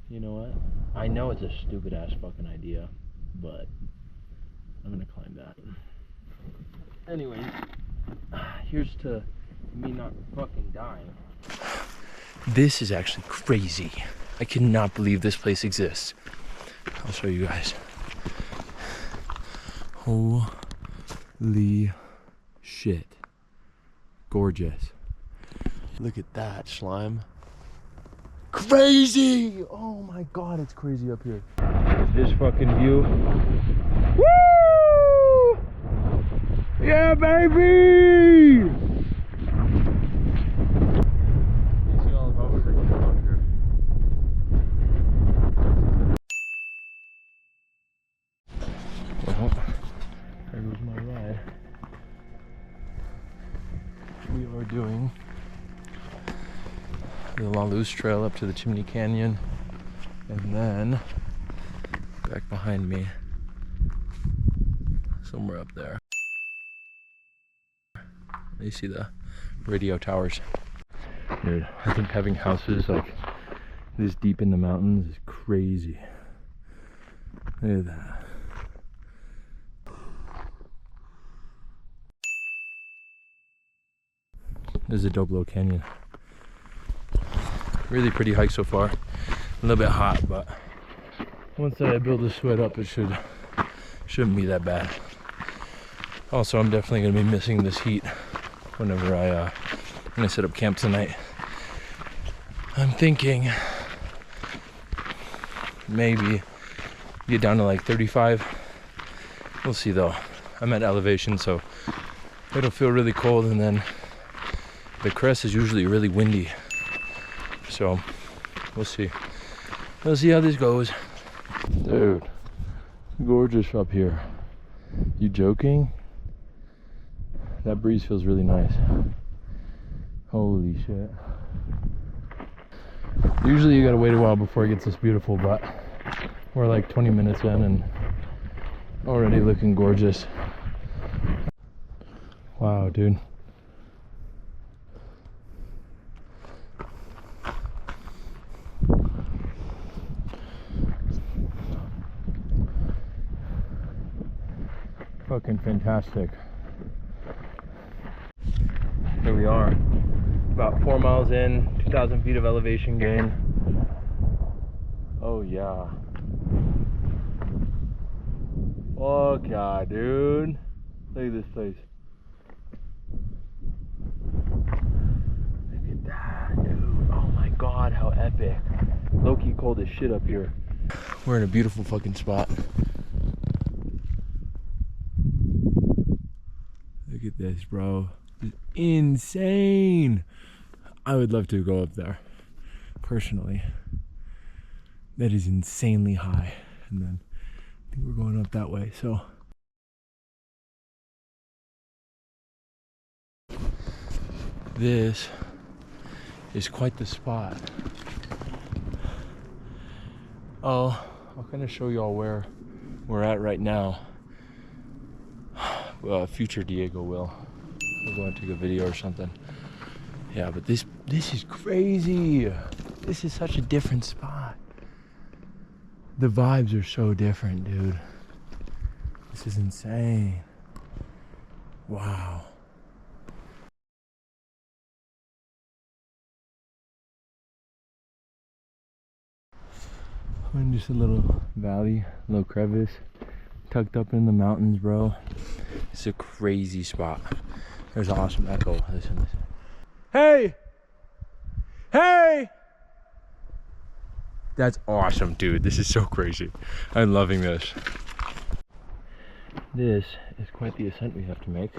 You know what? I know it's a stupid ass fucking idea, but I'm gonna climb that. Anyways, here's to me not fucking dying. This is actually crazy. I cannot believe this place exists. I'll show you guys. Holy shit. Gorgeous. Look at that slime. Crazy! Oh my god, it's crazy up here. This fucking view. Woo! Yeah, baby! You see all of Albuquerque up here. Well, there goes my ride. We are doing the La Luz Trail up to the Chimney Canyon, and then back behind me, somewhere up there, you see the radio towers. Dude, I think having houses like this deep in the mountains is crazy. Look at that. This is a dope little canyon. Really pretty hike so far. A little bit hot, but once I build the sweat up, it shouldn't be that bad. Also, I'm definitely gonna be missing this heat whenever when I set up camp tonight. I'm thinking maybe get down to like 35. We'll see though. I'm at elevation, so it'll feel really cold, and then the crest is usually really windy. So we'll see. We'll see how this goes. Dude, gorgeous up here. You joking? That breeze feels really nice. Holy shit. Usually you gotta wait a while before it gets this beautiful, but we're like 20 minutes in and already looking gorgeous. Wow, dude. Fucking fantastic. Here we are, about 4 miles in, 2,000 feet of elevation gain. Oh yeah. Oh god, dude. Look at this place. Look at that, dude. Oh my god, how epic. Low-key cold as shit up here. We're in a beautiful fucking spot. Look at this, bro. It's insane. I would love to go up there, personally. That is insanely high. And then I think we're going up that way, so. This is quite the spot. I'll kind of show y'all where we're at right now. Future Diego will. We'll go and take a video or something. Yeah, but this is crazy. This is such a different spot. The vibes are so different, dude. This is insane. Wow. I'm in just a little valley, a little crevice, tucked up in the mountains, bro. It's a crazy spot. There's an awesome echo. Listen, listen. Hey! Hey! That's awesome, dude. This is so crazy. I'm loving this. This is quite the ascent we have to make.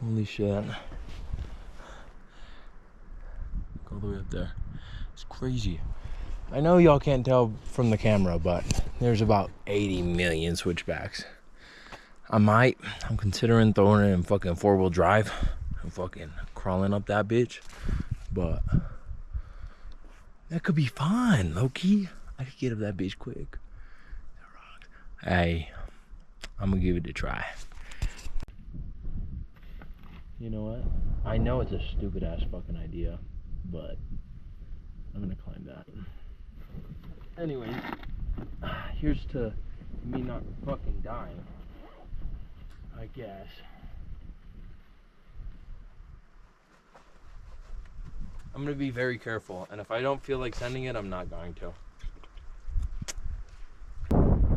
Holy shit. Look all the way up there. It's crazy. I know y'all can't tell from the camera, but there's about 80 million switchbacks. I'm considering throwing it in fucking 4-wheel drive and fucking crawling up that bitch, but that could be fun, low-key. I could get up that bitch quick. Hey, I'm gonna give it a try. You know what? I know it's a stupid ass fucking idea, but I'm gonna climb that. anyways, here's to me not fucking dying, I guess. I'm gonna be very careful, and if I don't feel like sending it, I'm not going to. Oh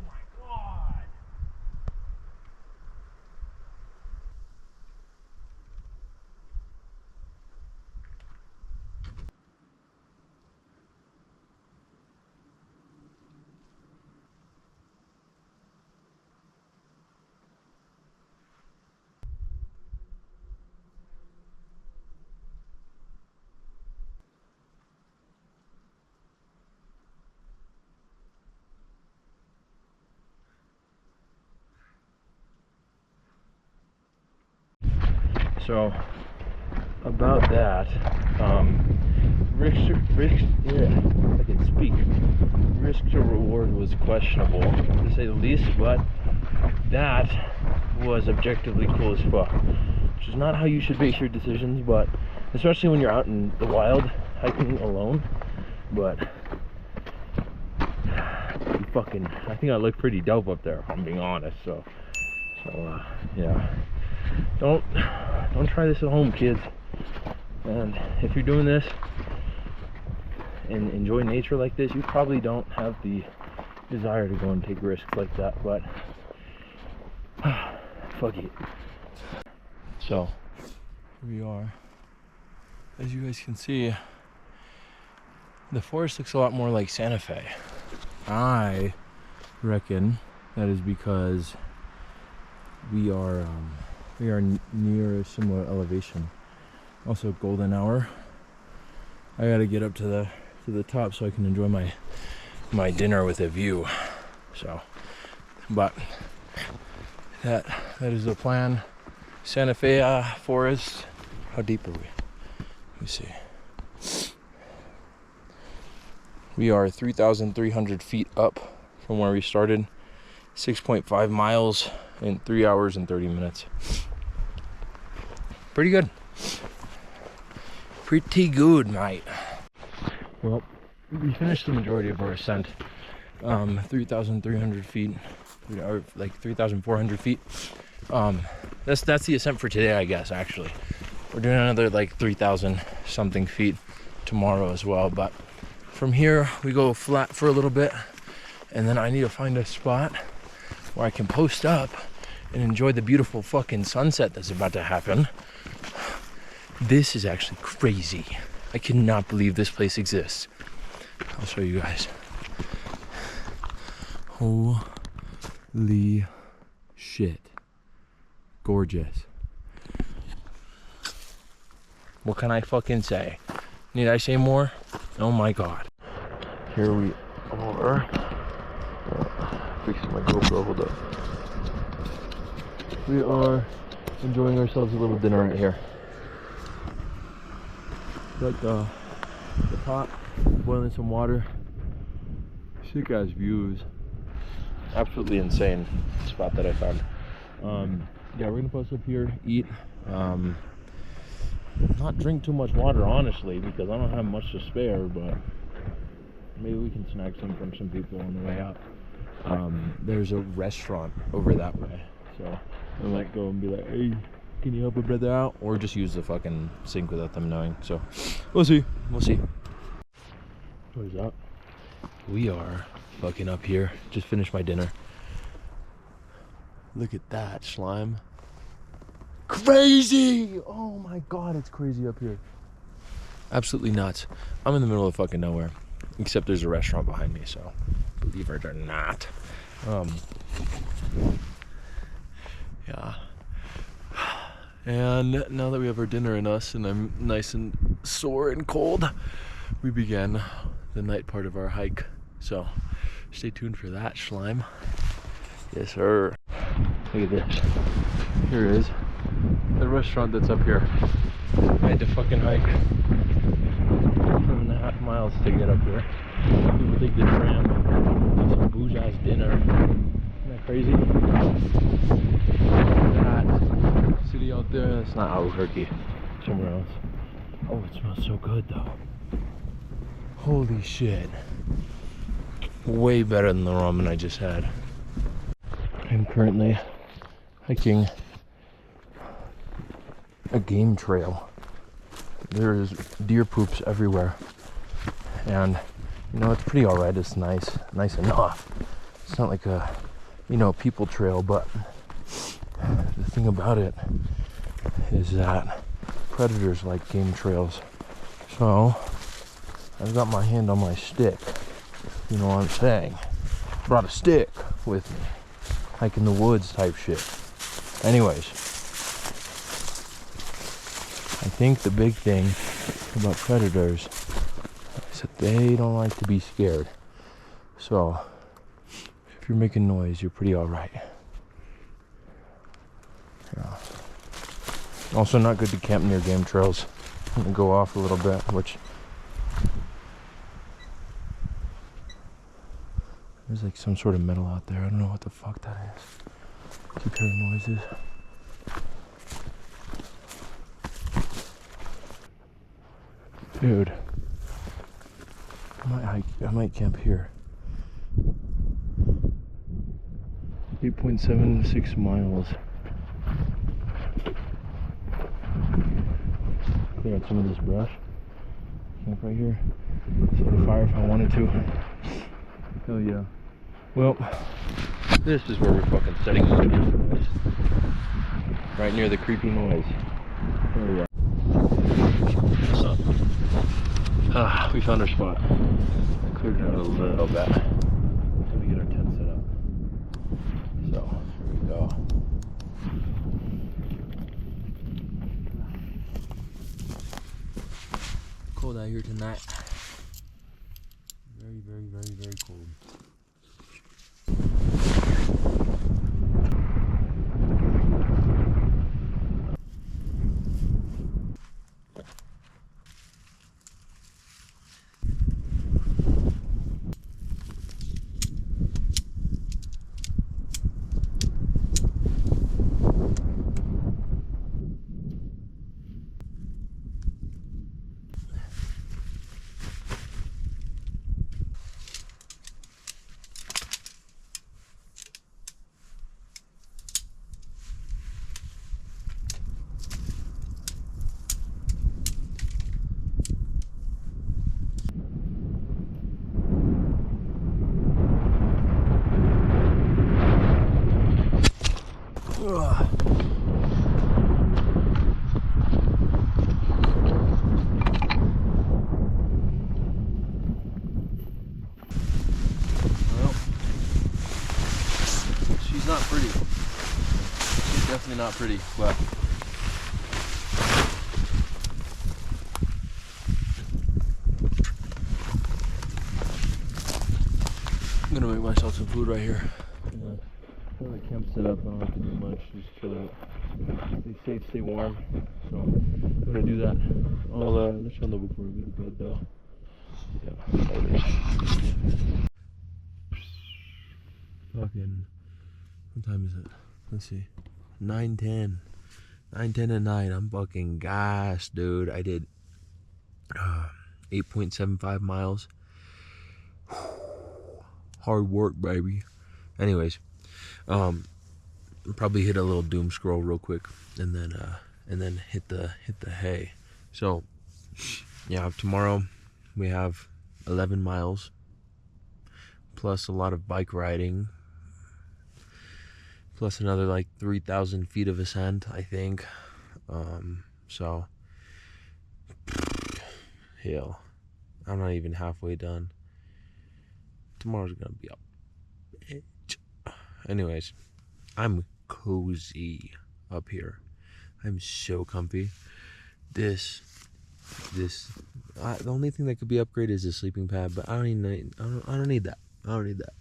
my god! So, about that, I can speak. Risk to reward was questionable, to say the least, but that was objectively cool as fuck. Which is not how you should base your decisions, but especially when you're out in the wild hiking alone. But I think I look pretty dope up there, if I'm being honest. So yeah. Don't try this at home, kids. And if you're doing this and enjoy nature like this, you probably don't have the desire to go and take risks like that, but fuck it. So here we are. As you guys can see, the forest looks a lot more like Santa Fe. I reckon that is because we are near a similar elevation. Also golden hour. I gotta get up to the top so I can enjoy my dinner with a view. So, but that is the plan. Santa Fe forest. How deep are we? Let me see. We are 3,300 feet up from where we started. 6.5 miles in 3 hours and 30 minutes. Pretty good. Pretty good, mate. Well, we finished the majority of our ascent. 3,300 feet, or like 3,400 feet. That's the ascent for today, I guess. Actually, we're doing another like 3,000 something feet tomorrow as well. But from here, we go flat for a little bit, and then I need to find a spot where I can post up and enjoy the beautiful fucking sunset that's about to happen. This is actually crazy. I cannot believe this place exists. I'll show you guys. Holy shit. Gorgeous. What can I fucking say? Need I say more? Oh my god. Here we are. Fixing my GoPro, hold up. We are enjoying ourselves a little dinner right here. Got the pot, boiling some water. Sick ass views. Absolutely insane spot that I found. Yeah, we're gonna post up here, eat. Not drink too much water, honestly, because I don't have much to spare, but maybe we can snag some from some people on the way out. There's a restaurant over that way, so I might go and be like, hey, can you help a brother out? Or just use the fucking sink without them knowing. So we'll see. What is up? We are fucking up here. Just finished my dinner. Look at that slime. Crazy! Oh my god, it's crazy up here. Absolutely nuts. I'm in the middle of fucking nowhere. Except there's a restaurant behind me, so believe it or not. Yeah. And now that we have our dinner in us and I'm nice and sore and cold, we began the night part of our hike. So stay tuned for that, slime. Yes, sir. Look at this. Here it is. The restaurant that's up here. I had to fucking hike 7.5 miles to get up here. People take the tram, get some booze-ass dinner. Isn't that crazy? That city out there, that's not Albuquerque. Somewhere else. Oh, it smells so good though. Holy shit. Way better than the ramen I just had. I'm currently hiking a game trail. There's deer poops everywhere. And you know, it's pretty alright. It's nice enough. It's not like a, you know, people trail, but the thing about it is that predators like game trails. So I've got my hand on my stick. You know what I'm saying? Brought a stick with me. Hiking the woods type shit. Anyways, I think the big thing about predators is that they don't like to be scared. So if you're making noise, you're pretty alright. Yeah. Also not good to camp near game trails. I'm gonna go off a little bit, which there's like some sort of metal out there. I don't know what the fuck that is. Keep hearing noises. Dude, I might camp here. 8.76 miles. Clear out some of this brush. Camp right here. Set a fire if I wanted to. Hell yeah. Well, this is where we're fucking setting up. Right near the creepy noise. There we are. What's up? Ah, we found our spot. I cleared it out a little bit. Until we get our tent set up. So, here we go. Cold out here tonight. Very cold. Ugh. Well, she's not pretty. She's definitely not pretty, but I'm gonna make myself some food right here. The camp set up, I don't have to do much, just chill out. Stay safe, stay warm. So I'm gonna do that. I'll let you know before we go to bed though. Yeah. Fucking, what time is it? Let's see. 9:10. 9:10 at night. I'm fucking gassed, dude. I did 8.75 miles. Hard work, baby. Anyways. Probably hit a little doom scroll real quick, and then hit the hay. So, yeah, tomorrow we have 11 miles plus a lot of bike riding, plus another like 3,000 feet of ascent, I think. So, hell, I'm not even halfway done. Tomorrow's gonna be up. Anyways, I'm cozy up here. I'm so comfy. The only thing that could be upgraded is the sleeping pad, but I don't need that. I don't need that.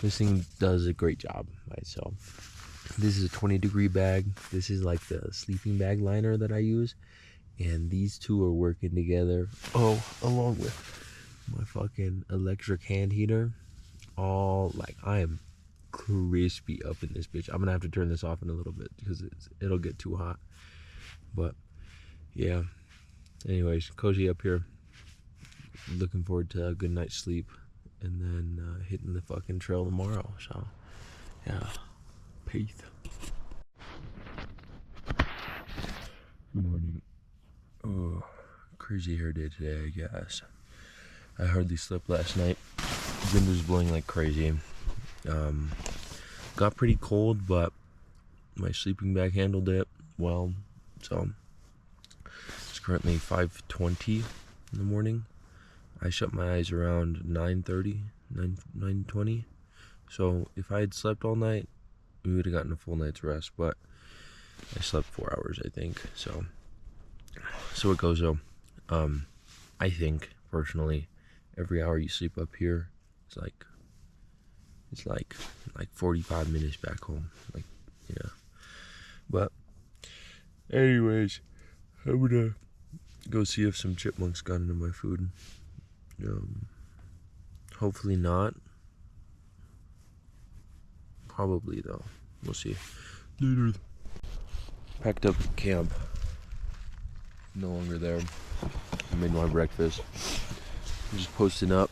This thing does a great job by itself. This is a 20-degree bag. This is like the sleeping bag liner that I use, and these two are working together. Oh, along with my fucking electric hand heater. All like I am crispy up in this bitch. I'm gonna have to turn this off in a little bit because it'll get too hot. But yeah, anyways, cozy up here. looking forward to a good night's sleep, and then hitting the fucking trail tomorrow. So, yeah, peace. Good morning. Oh, crazy hair day today, I guess. I hardly slept last night. Wind was blowing like crazy. Got pretty cold, but my sleeping bag handled it well. So it's currently 5:20 in the morning. I shut my eyes around 9:20. So if I had slept all night, we would have gotten a full night's rest, but I slept 4 hours, I think. So it goes though. I think personally, every hour you sleep up here, it's like 45 minutes back home. Like, yeah. But anyways, I'm gonna go see if some chipmunks got into my food. Hopefully not. Probably though. We'll see. Later. Packed up camp. No longer there. I made my breakfast. I'm just posting up,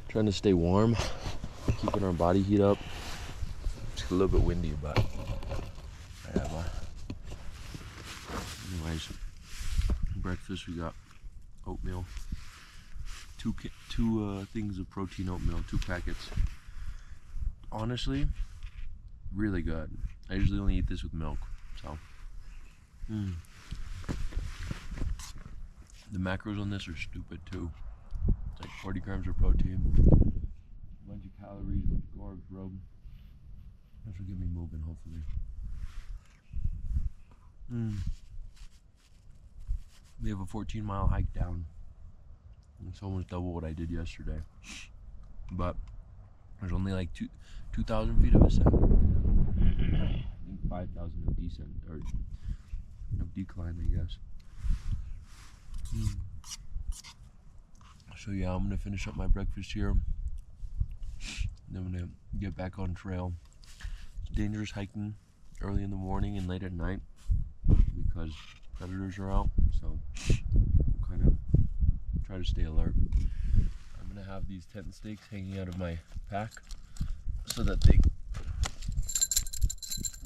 trying to stay warm, keeping our body heat up. It's a little bit windy, but I have anyways, breakfast, we got oatmeal, two things of protein oatmeal, 2 packets. Honestly, really good. I usually only eat this with milk, so. The macros on this are stupid too. It's like 40 grams of protein, a bunch of calories, a bunch of carbs, bro. This will get me moving, hopefully. We have a 14-mile hike down. It's almost double what I did yesterday. But there's only like 2,000 feet of ascent. I think 5,000 of descent, or of decline, I guess. So yeah, I'm gonna finish up my breakfast here. Then I'm gonna get back on trail. It's dangerous hiking early in the morning and late at night because predators are out. So I'll kind of try to stay alert. I'm gonna have these tent stakes hanging out of my pack so that they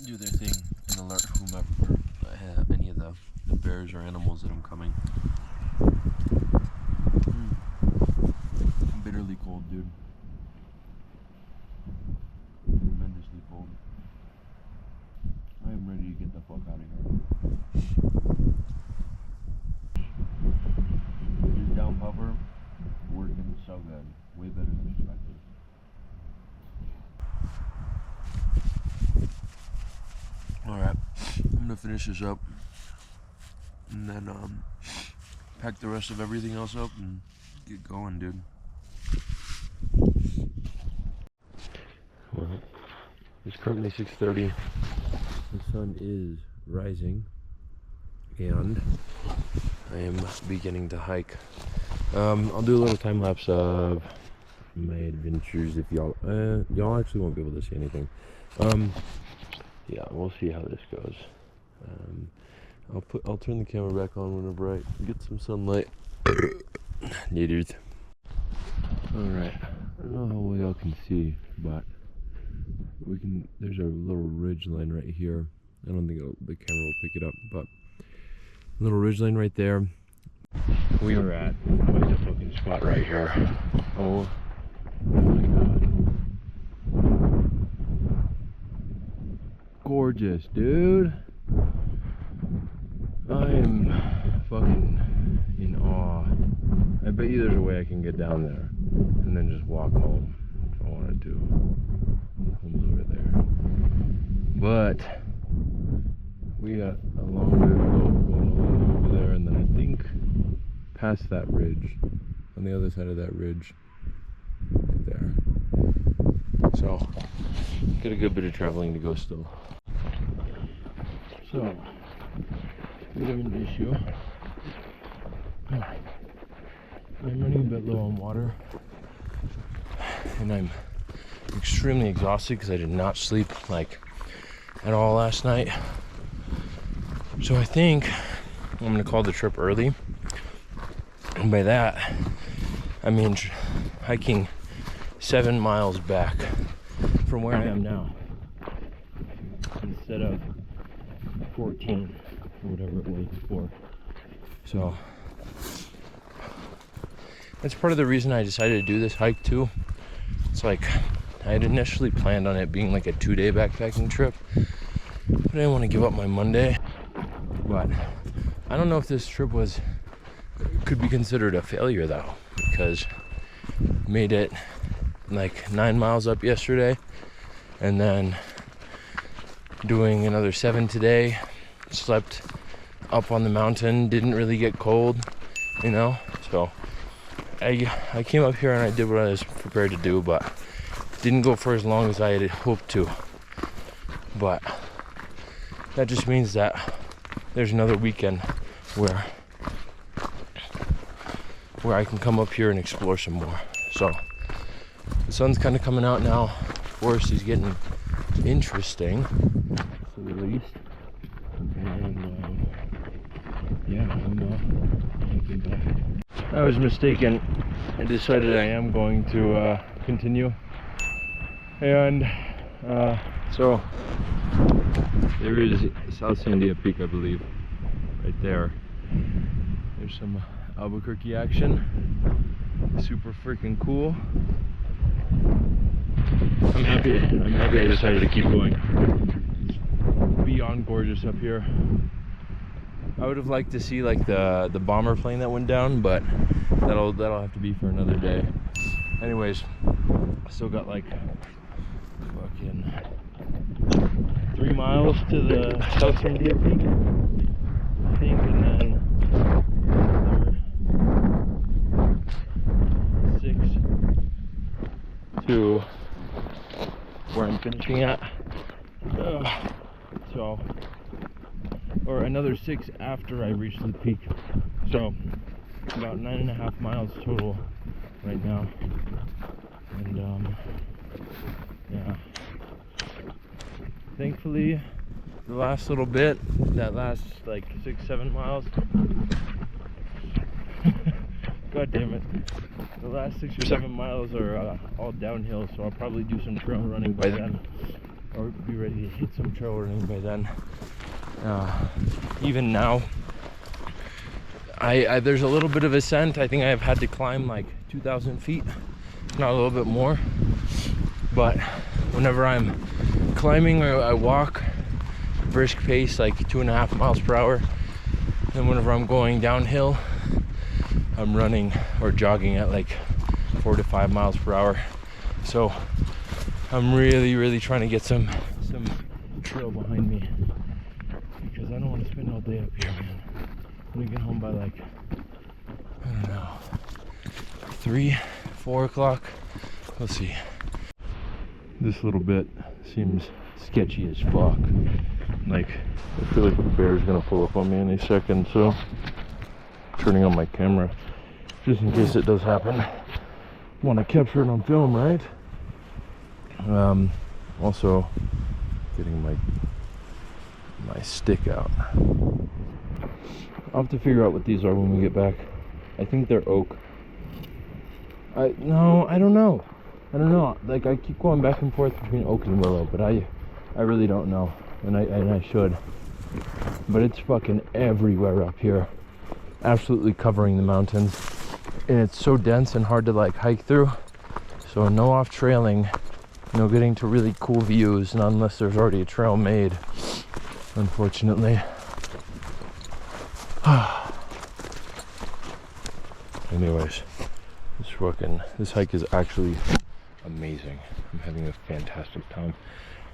do their thing and alert whomever, any of the bears or animals that I'm coming. Bitterly cold, dude. Tremendously cold. I am ready to get the fuck out of here. This down puffer working so good. Way better than expected. Alright, I'm gonna finish this up and then pack the rest of everything else up and get going, dude. Well, it's currently 6:30. The sun is rising and I am beginning to hike. I'll do a little time lapse of my adventures if y'all actually won't be able to see anything. Yeah, we'll see how this goes. I'll turn the camera back on whenever I get some sunlight. Needed. Alright, I don't know how well y'all can see, but there's a little ridge line right here. I don't think the camera will pick it up, but a little ridge line right there. We are at quite a fucking spot right here. Oh my god. Gorgeous, dude. I am fucking in awe. I bet you there's a way I can get down there and then just walk home if I wanted to. Home's over there. But we got a long way to go going over there, and then I think past that ridge, on the other side of that ridge, right there. So, got a good bit of traveling to go still. So, bit of an issue. I'm running a bit low on water, and I'm extremely exhausted because I did not sleep like at all last night. So I think I'm gonna call the trip early, and by that I mean, hiking 7 miles back from where I am now instead of 14 or whatever it was before. So that's part of the reason I decided to do this hike too. It's like I had initially planned on it being like a 2-day backpacking trip, but I didn't want to give up my Monday. But I don't know if this trip could be considered a failure though, because made it like 9 miles up yesterday and then doing another 7 today. Slept up on the mountain, didn't really get cold, you know. So I came up here and I did what I was prepared to do, but didn't go for as long as I had hoped to. But that just means that there's another weekend where I can come up here and explore some more. So the sun's kind of coming out now. Forest is getting interesting, to say the least. And yeah, I'm back. I was mistaken. I decided I am going to continue. And so there is South Sandia Peak, I believe, right there. There's some Albuquerque action. Super freaking cool. I'm happy I decided to keep going. Beyond gorgeous up here. I would have liked to see like the bomber plane that went down, but that'll have to be for another day. Anyways, I still got like fucking 3 miles to the South Sandia Peak, I think, and then 6 to where I'm finishing at. So, or another 6 after I reach the peak. So about 9.5 miles total right now. And yeah. Thankfully, the last little bit, that last like 6-7 miles. God damn it. The last 6 or 7 miles are all downhill, so I'll probably do some trail running by then, or be ready to hit some trail running by then. Even now, there's a little bit of ascent. I think I've had to climb like 2,000 feet, not a little bit more. But whenever I'm climbing or I walk brisk pace, like 2.5 miles per hour, and whenever I'm going downhill, I'm running or jogging at like 4 to 5 miles per hour. So I'm really trying to get some trail behind me, because I don't want to spend all day up here, man. I'm gonna get home by like, I don't know, 3, 4 o'clock. We'll see. This little bit seems sketchy as fuck. Like, I feel like the bear's gonna pull up on me any second, so turning on my camera just in case it does happen. Want to capture it on film, right? Also getting my stick out. I'll have to figure out what these are when we get back. I think they're oak. I don't know. Like, I keep going back and forth between oak and willow, but I really don't know, and I should. But it's fucking everywhere up here, absolutely covering the mountains, and it's so dense and hard to like hike through. So no off trailing, no getting to really cool views, not unless there's already a trail made, unfortunately. Anyways, this hike is actually amazing. I'm having a fantastic time.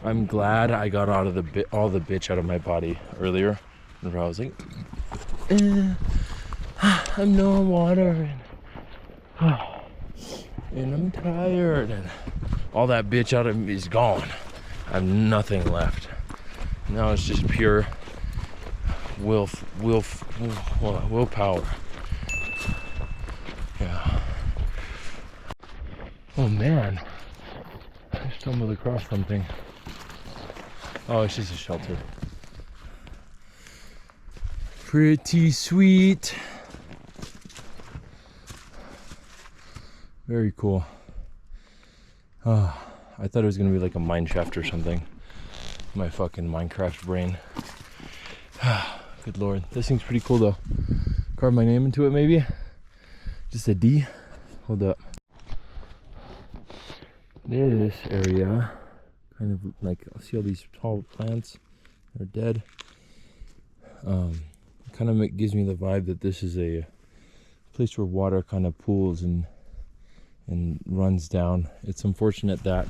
I'm glad I got out of all the bitch out of my body earlier, whenever I was like, I'm no on water, and I'm tired, and all that bitch out of me is gone. I have nothing left. Now it's just pure willpower. Yeah. Oh man, I stumbled across something. Oh, it's just a shelter. Pretty sweet. Very cool. I thought it was gonna be like a mine shaft or something. My fucking Minecraft brain. Good lord. This thing's pretty cool though. Carve my name into it maybe? Just a D? Hold up. This area, kind of like, I see all these tall plants. They're dead. Kind of gives me the vibe that this is a place where water kind of pools and runs down. It's unfortunate that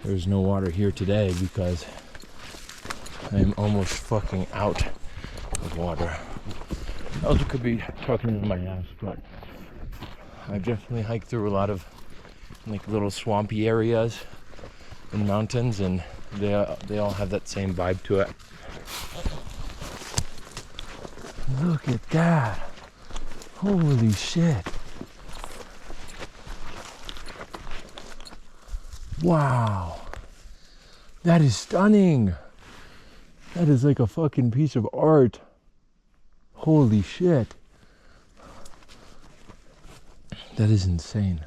there's no water here today because I'm almost fucking out of water. I also could be talking into my ass, but I've definitely hiked through a lot of like little swampy areas and mountains, and they all have that same vibe to it. Look at that. Holy shit. Wow. That is stunning. That is like a fucking piece of art. Holy shit. That is insane.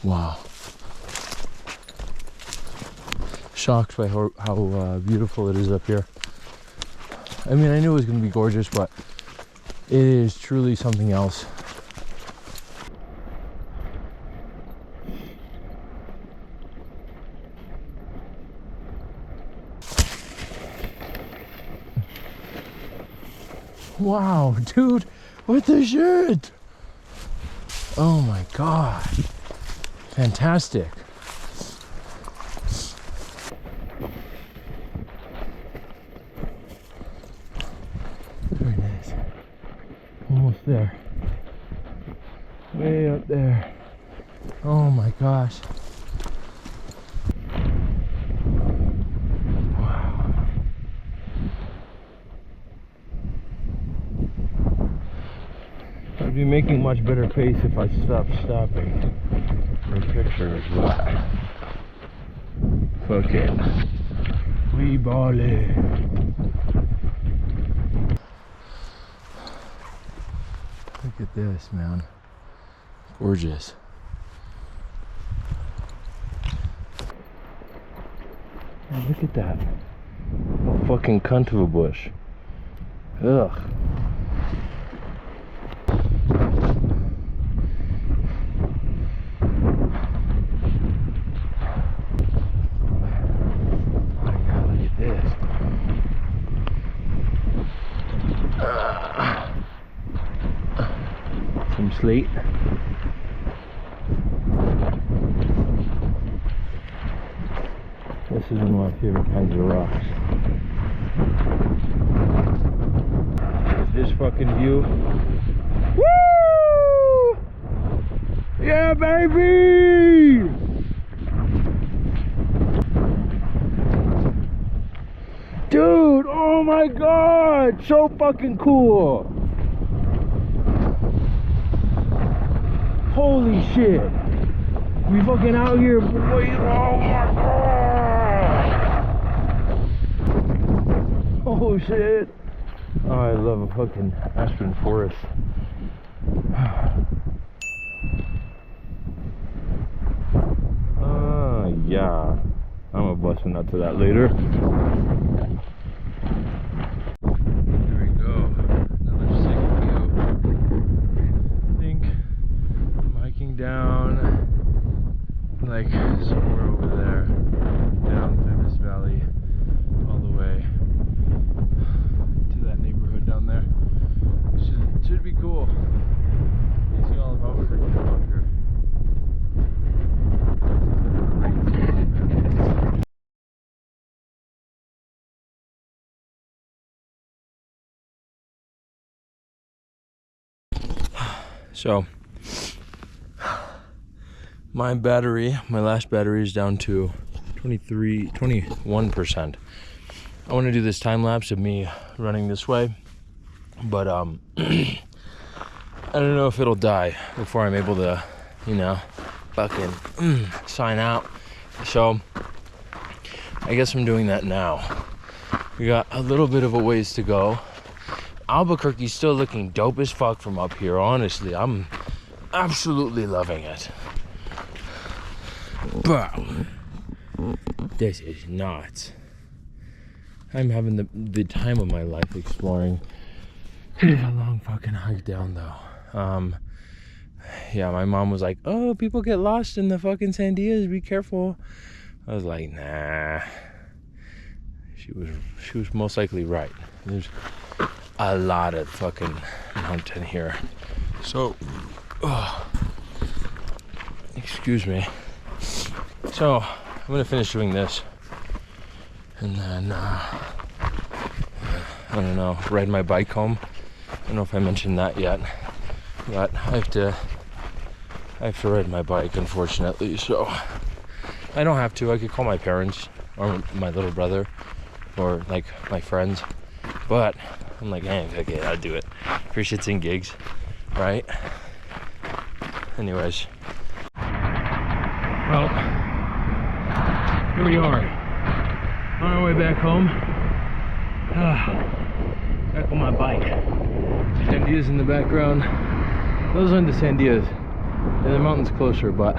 Wow. Shocked by how beautiful it is up here. I mean, I knew it was going to be gorgeous, but it is truly something else. Wow, dude, what the shit? Oh my god. Fantastic. Very nice. Almost there. Way up there. Oh my gosh. I'd be making much better pace if I stopped stopping for pictures, but fuck it. We ballin'. Look at this, man. Gorgeous. Oh, look at that. A fucking cunt of a bush. Ugh. Some slate. This is one of my favorite kinds of rocks. This fucking view. Woo! Yeah, baby! Dude, oh my god! So fucking cool! Holy shit! We fucking out here, boy! Oh my god! Oh shit! Oh, I love a fucking aspen forest. Yeah. I'm gonna bust a nut to that later. There we go. Another sick view. I think I'm hiking down like somewhere over there, down through this valley, all the way to that neighborhood down there. Should be cool. You see all of Albuquerque out here. So my last battery is down to 21%. I want to do this time lapse of me running this way, but I don't know if it'll die before I'm able to, fucking sign out. So I guess I'm doing that now. We got a little bit of a ways to go, Albuquerque's still looking dope as fuck from up here, honestly. I'm absolutely loving it. Bro, this is nuts. I'm having the time of my life exploring. It's a long fucking hike down though. Yeah, my mom was like, oh, people get lost in the fucking Sandias, be careful. I was like, nah. She was most likely right. There's a lot of fucking mountain here. So, excuse me. So, I'm gonna finish doing this. And then, I don't know, ride my bike home. I don't know if I mentioned that yet. But I have to ride my bike, unfortunately. So, I don't have to. I could call my parents or my little brother or like my friends. But I'm like, hey, okay, I'll do it for shits and gigs, right? Anyways. Well, here we are. On our way back home. Back on my bike. Sandias in the background. Those aren't the Sandias. Yeah, the mountain's closer, but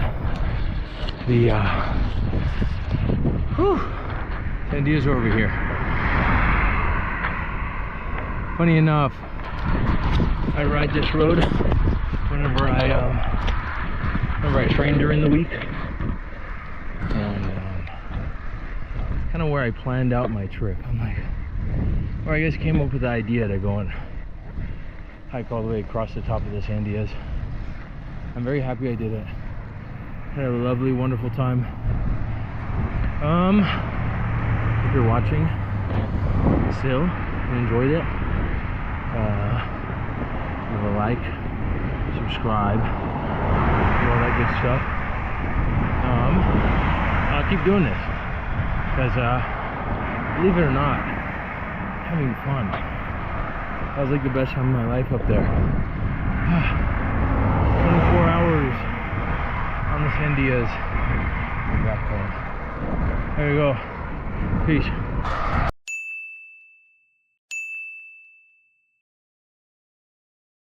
the Sandias are over here. Funny enough, I ride this road whenever I train during the week, and it's kind of where I planned out my trip. I'm like, or I guess came up with the idea to go and hike all the way across the top of the Sandias. I'm very happy I did it. Had a lovely, wonderful time. If you're watching still and enjoyed it, give a like, subscribe, do all that good stuff. I'll keep doing this because, believe it or not, I'm having fun. That was like the best time of my life up there. 24 hours on the Sandias. Back home. There you go. Peace.